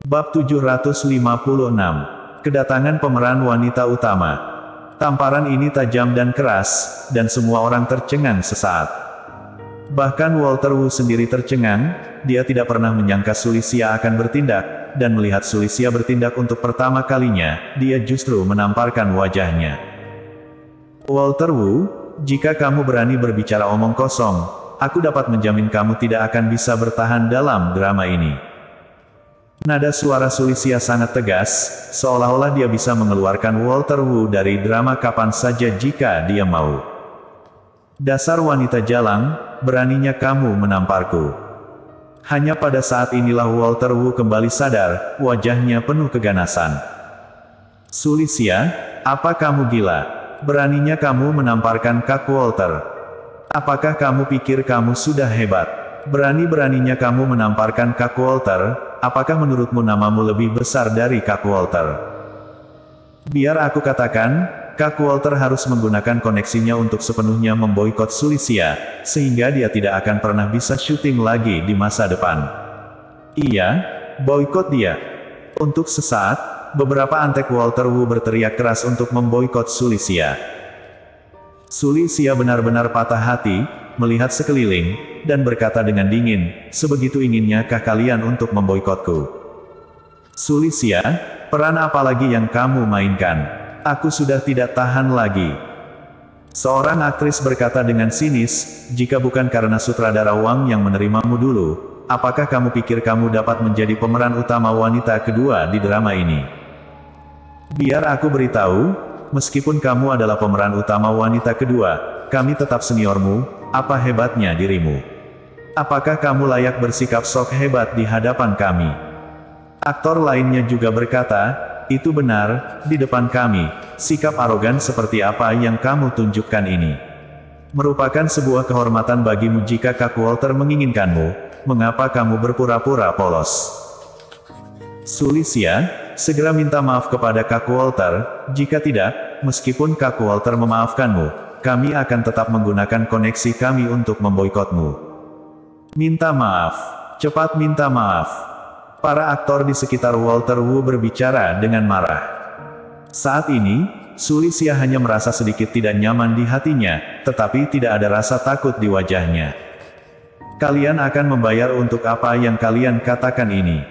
Bab 756. Kedatangan pemeran wanita utama. Tamparan ini tajam dan keras, dan semua orang tercengang sesaat. Bahkan Walter Wu sendiri tercengang, dia tidak pernah menyangka Sulisia akan bertindak, dan melihat Sulisia bertindak untuk pertama kalinya, dia justru menamparkan wajahnya. Walter Wu, jika kamu berani berbicara omong kosong, aku dapat menjamin kamu tidak akan bisa bertahan dalam drama ini. Nada suara Sulisia sangat tegas, seolah-olah dia bisa mengeluarkan Walter Wu dari drama kapan saja jika dia mau. Dasar wanita jalang, beraninya kamu menamparku. Hanya pada saat inilah Walter Wu kembali sadar, wajahnya penuh keganasan. Sulisia, apa kamu gila? Beraninya kamu menamparkan Kak Walter. Apakah kamu pikir kamu sudah hebat? Berani-beraninya kamu menamparkan Kak Walter, apakah menurutmu namamu lebih besar dari Kak Walter? Biar aku katakan, Kak Walter harus menggunakan koneksinya untuk sepenuhnya memboikot Sulisia, sehingga dia tidak akan pernah bisa syuting lagi di masa depan. Iya, boikot dia. Untuk sesaat, beberapa antek Walter Wu berteriak keras untuk memboikot Sulisia. Sulisia benar-benar patah hati, melihat sekeliling, dan berkata dengan dingin, sebegitu inginnyakah kalian untuk memboikotku? Sulisia, peran apa lagi yang kamu mainkan? Aku sudah tidak tahan lagi. Seorang aktris berkata dengan sinis, jika bukan karena sutradara Wang yang menerimamu dulu, apakah kamu pikir kamu dapat menjadi pemeran utama wanita kedua di drama ini? Biar aku beritahu, meskipun kamu adalah pemeran utama wanita kedua, kami tetap seniormu. Apa hebatnya dirimu? Apakah kamu layak bersikap sok hebat di hadapan kami? Aktor lainnya juga berkata, itu benar, di depan kami, sikap arogan seperti apa yang kamu tunjukkan ini merupakan sebuah kehormatan bagimu jika Kak Walter menginginkanmu, mengapa kamu berpura-pura polos? Sulisia, segera minta maaf kepada Kak Walter, jika tidak, meskipun Kak Walter memaafkanmu, kami akan tetap menggunakan koneksi kami untuk memboikotmu. Minta maaf. Cepat minta maaf. Para aktor di sekitar Walter Wu berbicara dengan marah. Saat ini, Sulisia hanya merasa sedikit tidak nyaman di hatinya, tetapi tidak ada rasa takut di wajahnya. Kalian akan membayar untuk apa yang kalian katakan ini.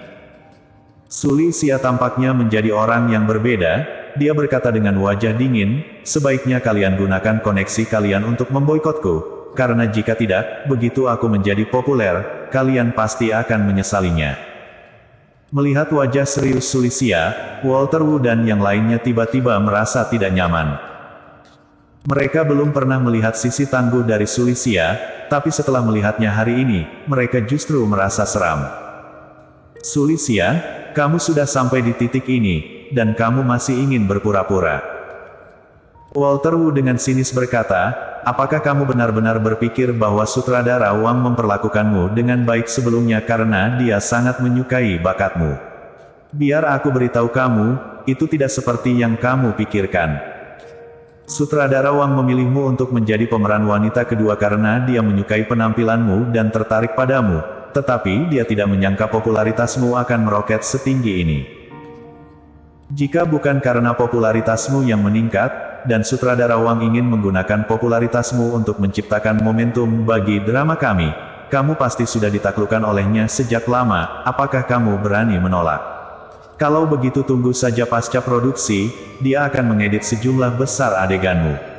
Sulisia tampaknya menjadi orang yang berbeda. Dia berkata dengan wajah dingin, sebaiknya kalian gunakan koneksi kalian untuk memboikotku, karena jika tidak, begitu aku menjadi populer, kalian pasti akan menyesalinya. Melihat wajah serius Sulisia, Walter Wu dan yang lainnya tiba-tiba merasa tidak nyaman. Mereka belum pernah melihat sisi tangguh dari Sulisia, tapi setelah melihatnya hari ini, mereka justru merasa seram. Sulisia, kamu sudah sampai di titik ini, dan kamu masih ingin berpura-pura. Walter Wu dengan sinis berkata, apakah kamu benar-benar berpikir bahwa sutradara Wang memperlakukanmu dengan baik sebelumnya karena dia sangat menyukai bakatmu? Biar aku beritahu kamu, itu tidak seperti yang kamu pikirkan. Sutradara Wang memilihmu untuk menjadi pemeran wanita kedua karena dia menyukai penampilanmu dan tertarik padamu, tetapi dia tidak menyangka popularitasmu akan meroket setinggi ini. Jika bukan karena popularitasmu yang meningkat, dan sutradara Wang ingin menggunakan popularitasmu untuk menciptakan momentum bagi drama kami, kamu pasti sudah ditaklukkan olehnya sejak lama, apakah kamu berani menolak? Kalau begitu tunggu saja pasca produksi, dia akan mengedit sejumlah besar adeganmu.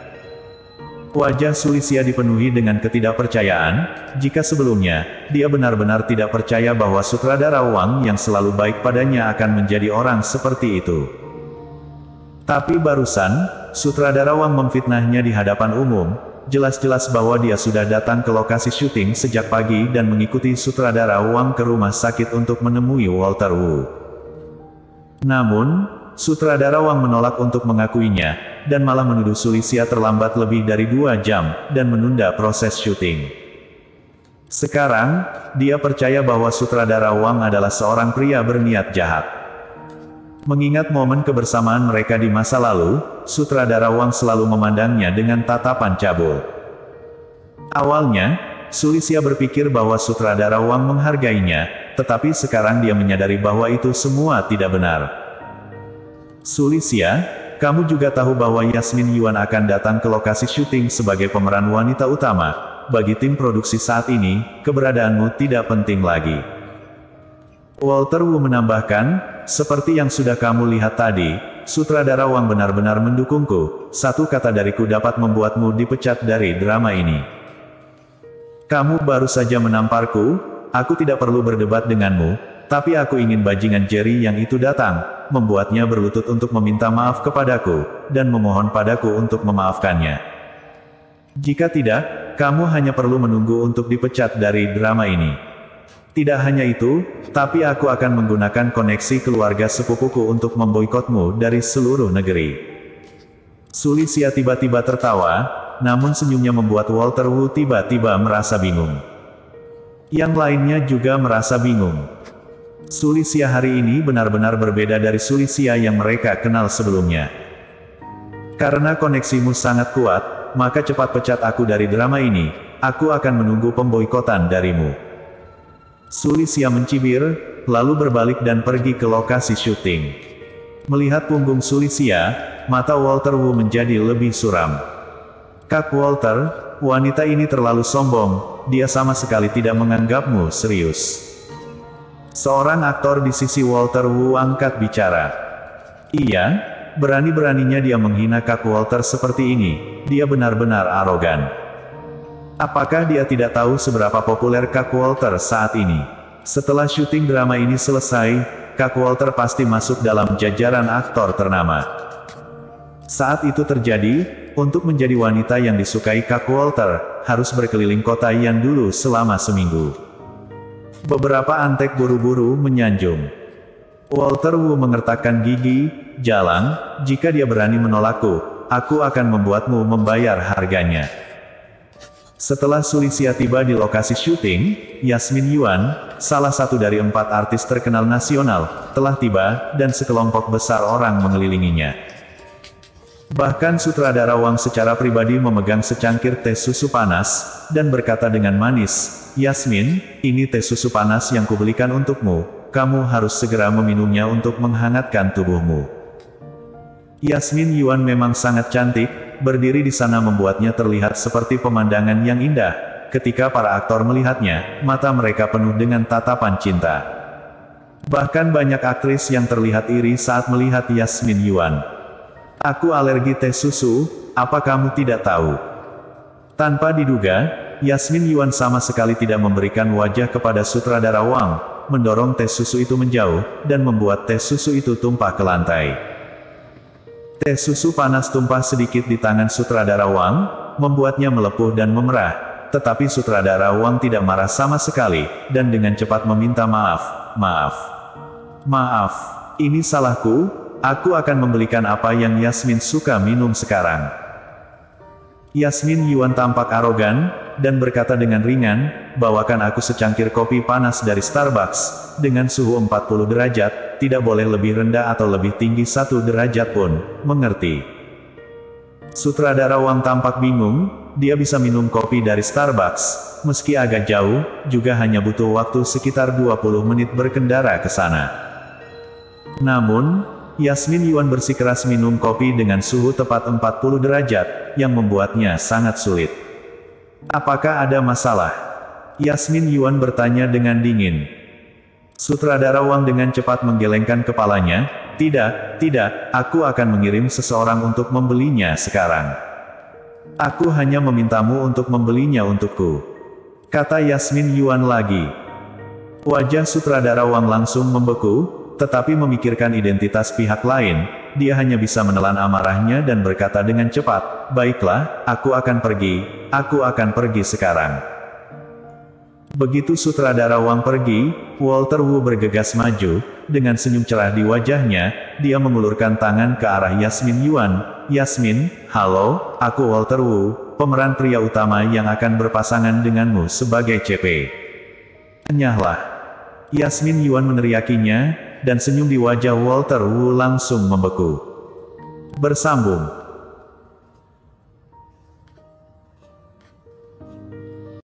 Wajah Sulisia dipenuhi dengan ketidakpercayaan, jika sebelumnya, dia benar-benar tidak percaya bahwa sutradara Wang yang selalu baik padanya akan menjadi orang seperti itu. Tapi barusan, sutradara Wang memfitnahnya di hadapan umum, jelas-jelas bahwa dia sudah datang ke lokasi syuting sejak pagi dan mengikuti sutradara Wang ke rumah sakit untuk menemui Walter Wu. Namun, sutradara Wang menolak untuk mengakuinya, dan malah menuduh Sulisia terlambat lebih dari 2 jam, dan menunda proses syuting. Sekarang, dia percaya bahwa sutradara Wang adalah seorang pria berniat jahat. Mengingat momen kebersamaan mereka di masa lalu, sutradara Wang selalu memandangnya dengan tatapan cabul. Awalnya, Sulisia berpikir bahwa sutradara Wang menghargainya, tetapi sekarang dia menyadari bahwa itu semua tidak benar. Sulisia, kamu juga tahu bahwa Yasmin Yuan akan datang ke lokasi syuting sebagai pemeran wanita utama. Bagi tim produksi saat ini, keberadaanmu tidak penting lagi. Walter Wu menambahkan, seperti yang sudah kamu lihat tadi, sutradara Wang benar-benar mendukungku. Satu kata dariku dapat membuatmu dipecat dari drama ini. Kamu baru saja menamparku, aku tidak perlu berdebat denganmu, tapi aku ingin bajingan Jerry yang itu datang, membuatnya berlutut untuk meminta maaf kepadaku, dan memohon padaku untuk memaafkannya. Jika tidak, kamu hanya perlu menunggu untuk dipecat dari drama ini. Tidak hanya itu, tapi aku akan menggunakan koneksi keluarga sepupuku untuk memboikotmu dari seluruh negeri. Sulisia tiba-tiba tertawa, namun senyumnya membuat Walter Wu tiba-tiba merasa bingung. Yang lainnya juga merasa bingung. Sulisia hari ini benar-benar berbeda dari Sulisia yang mereka kenal sebelumnya. Karena koneksimu sangat kuat, maka cepat pecat aku dari drama ini, aku akan menunggu pemboikotan darimu. Sulisia mencibir, lalu berbalik dan pergi ke lokasi syuting. Melihat punggung Sulisia, mata Walter Wu menjadi lebih suram. Kak Walter, wanita ini terlalu sombong, dia sama sekali tidak menganggapmu serius. Seorang aktor di sisi Walter Wu angkat bicara. Iya, berani-beraninya dia menghina Kak Walter seperti ini, dia benar-benar arogan. Apakah dia tidak tahu seberapa populer Kak Walter saat ini? Setelah syuting drama ini selesai, Kak Walter pasti masuk dalam jajaran aktor ternama. Saat itu terjadi, untuk menjadi wanita yang disukai Kak Walter, harus berkeliling kota yang dulu selama seminggu. Beberapa antek buru-buru menyanjung. Walter Wu mengertakkan gigi, jalan, jika dia berani menolakku, aku akan membuatmu membayar harganya. Setelah Sulisia tiba di lokasi syuting, Yasmin Yuan, salah satu dari 4 artis terkenal nasional, telah tiba, dan sekelompok besar orang mengelilinginya. Bahkan sutradara Wang secara pribadi memegang secangkir teh susu panas, dan berkata dengan manis, Yasmin, ini teh susu panas yang kubelikan untukmu, kamu harus segera meminumnya untuk menghangatkan tubuhmu. Yasmin Yuan memang sangat cantik, berdiri di sana membuatnya terlihat seperti pemandangan yang indah. Ketika para aktor melihatnya, mata mereka penuh dengan tatapan cinta. Bahkan banyak aktris yang terlihat iri saat melihat Yasmin Yuan. Aku alergi teh susu, apa kamu tidak tahu? Tanpa diduga, Yasmin Yuan sama sekali tidak memberikan wajah kepada sutradara Wang, mendorong teh susu itu menjauh, dan membuat teh susu itu tumpah ke lantai. Teh susu panas tumpah sedikit di tangan sutradara Wang, membuatnya melepuh dan memerah, tetapi sutradara Wang tidak marah sama sekali, dan dengan cepat meminta maaf, maaf, ini salahku, aku akan membelikan apa yang Yasmin suka minum sekarang. Yasmin Yuan tampak arogan, dan berkata dengan ringan, bawakan aku secangkir kopi panas dari Starbucks, dengan suhu 40 derajat, tidak boleh lebih rendah atau lebih tinggi 1 derajat pun, mengerti? Sutradara Wang tampak bingung, dia bisa minum kopi dari Starbucks, meski agak jauh, juga hanya butuh waktu sekitar 20 menit berkendara ke sana. Namun, Yasmin Yuan bersikeras minum kopi dengan suhu tepat 40 derajat, yang membuatnya sangat sulit. Apakah ada masalah? Yasmin Yuan bertanya dengan dingin. Sutradara Wang dengan cepat menggelengkan kepalanya, tidak, aku akan mengirim seseorang untuk membelinya sekarang. Aku hanya memintamu untuk membelinya untukku, kata Yasmin Yuan lagi. Wajah sutradara Wang langsung membeku, tetapi memikirkan identitas pihak lain, dia hanya bisa menelan amarahnya dan berkata dengan cepat, baiklah, aku akan pergi sekarang. Begitu sutradara Wang pergi, Walter Wu bergegas maju, dengan senyum cerah di wajahnya, dia mengulurkan tangan ke arah Yasmin Yuan. Yasmin, halo, aku Walter Wu, pemeran pria utama yang akan berpasangan denganmu sebagai CP. Enyahlah. Yasmin Yuan meneriakinya, dan senyum di wajah Walter Wu langsung membeku. Bersambung.